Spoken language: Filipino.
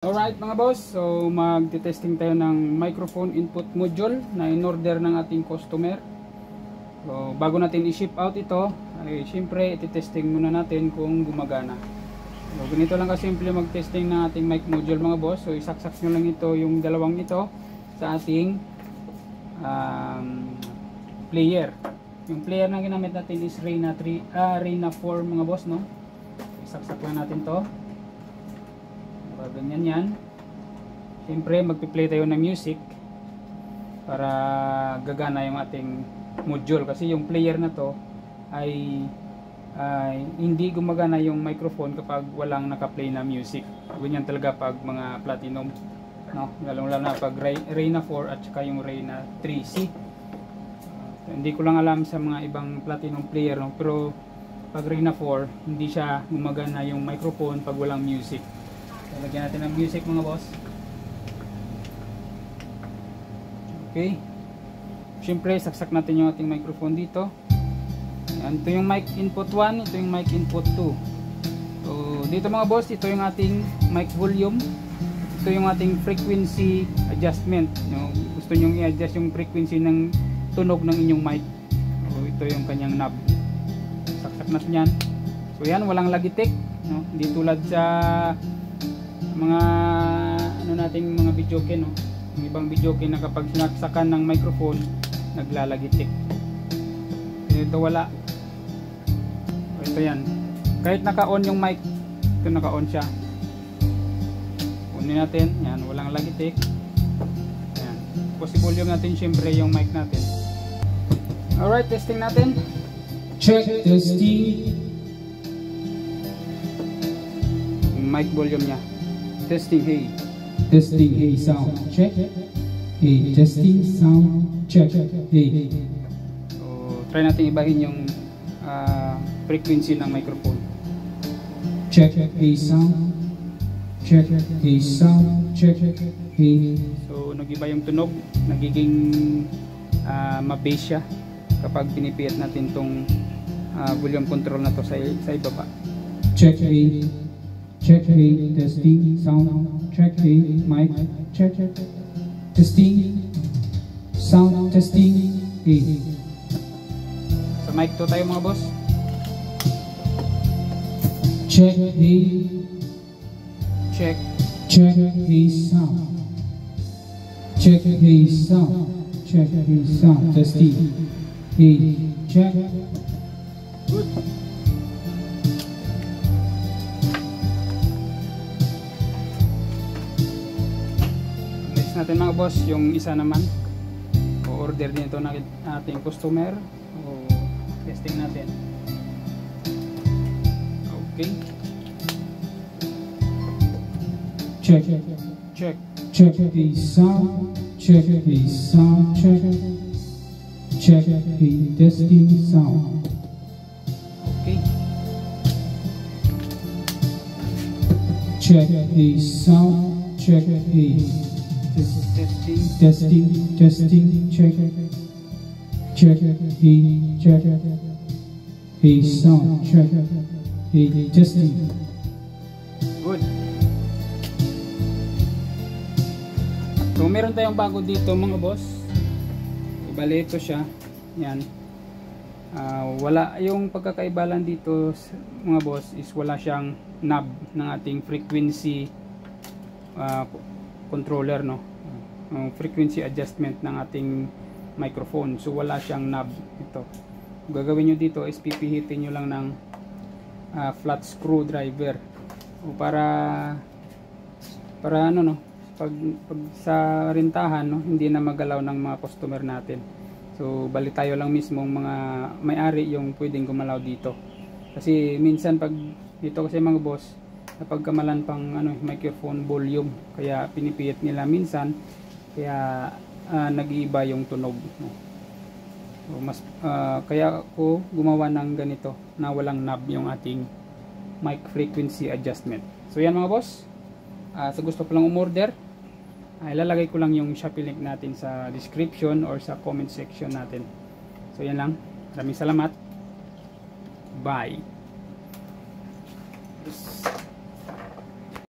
Alright mga boss, so magte-testing tayo ng microphone input module na in-order ng ating customer. So bago natin i-ship out ito, ay syempre iti-testing muna natin kung gumagana. So ganito lang kasimple mag-testing ng ating mic module mga boss. So isaksak nyo lang ito, yung dalawang ito sa ating player. Yung player na ginamit natin is Reyna 4 mga boss, no? Isaksak lang natin to. Ganyan yan. Siyempre magpi-play tayo ng music para gagana yung ating module, kasi yung player na to ay hindi gumagana yung microphone kapag walang naka-play na music. Ganyan talaga pag mga platinum, no? Lalo na pag Reyna 4 at saka yung Reyna 3C. Hindi ko lang alam sa mga ibang platinum player, no? Pero pag Reyna 4 hindi siya gumagana yung microphone pag walang music. Lagyan natin ng music mga boss. Okay. Siyempre saksak natin yung ating microphone dito. Ayan, ito yung mic input 1, ito yung mic input 2. So dito mga boss, ito yung ating mic volume. Ito yung ating frequency adjustment. Yung gusto nyo i-adjust yung frequency ng tunog ng inyong mic. So ito yung kanyang knob. Saksak natin yan. So yan, walang lagitik, no? Hindi tulad sa mga nating mga videoke, no? Yung ibang videoke na kapag sinaksakan ng microphone naglalagitik. Ito wala. Ito yan, kahit naka-on yung mic, ito naka-on siya. Kunin natin, yan, walang lagitik. Yan, possible yung natin syempre yung mic natin. Alright, testing natin. Check testing. Mic volume nya. Testing, hey. Testing, hey, sound check. Hey, testing, sound check. Hey. So, try natin ibahin yung frequency ng microphone. Check, hey, sound check. Hey, sound check. Hey. So, nag-iba yung tunog, nagiging ma-bass siya kapag pinipiyat natin tong volume control na to sa ibaba. Check, hey. Check, hey, testing, sound, check, hey, mic, check, testing, sound, testing, hey. Sa mic to tayo mga boss. Check, hey. Check. Check, hey, sound. Check, hey, sound. Check, hey, sound, testing, hey, check. Good. Natin mga boss, yung isa naman o-order din ito ng ating customer. O testing natin. Okay, Check, check. check the sound, check the sound, check the testing sound. Okay, Check the sound, check the testing. testing, check the sound, check the testing. Good. So meron tayong bago dito mga boss. Ibali ito siya. Yan. Wala yung pagkakaibalan dito mga boss is wala siyang knob ng ating frequency controller, no? Frequency adjustment ng ating microphone. So wala siyang knob ito. Gagawin nyo dito is pipihitin nyo lang ng flat screwdriver para ano, no, pag sa rintahan, no, hindi na magalaw ng mga customer natin. So bali tayo lang mismo mga may-ari yung pwedeng gumalaw dito, kasi minsan pag dito kasi mga boss, kapag kamalan pang microphone volume, kaya pinipiyat nila minsan, kaya nag-iiba yung tunog, no? So, kaya ako gumawa ng ganito na walang knob yung ating mic frequency adjustment. So yan mga boss, sa gusto ko lang umorder, ilalagay ko lang yung Shopee link natin sa description or sa comment section natin. So yan lang, maraming salamat, bye.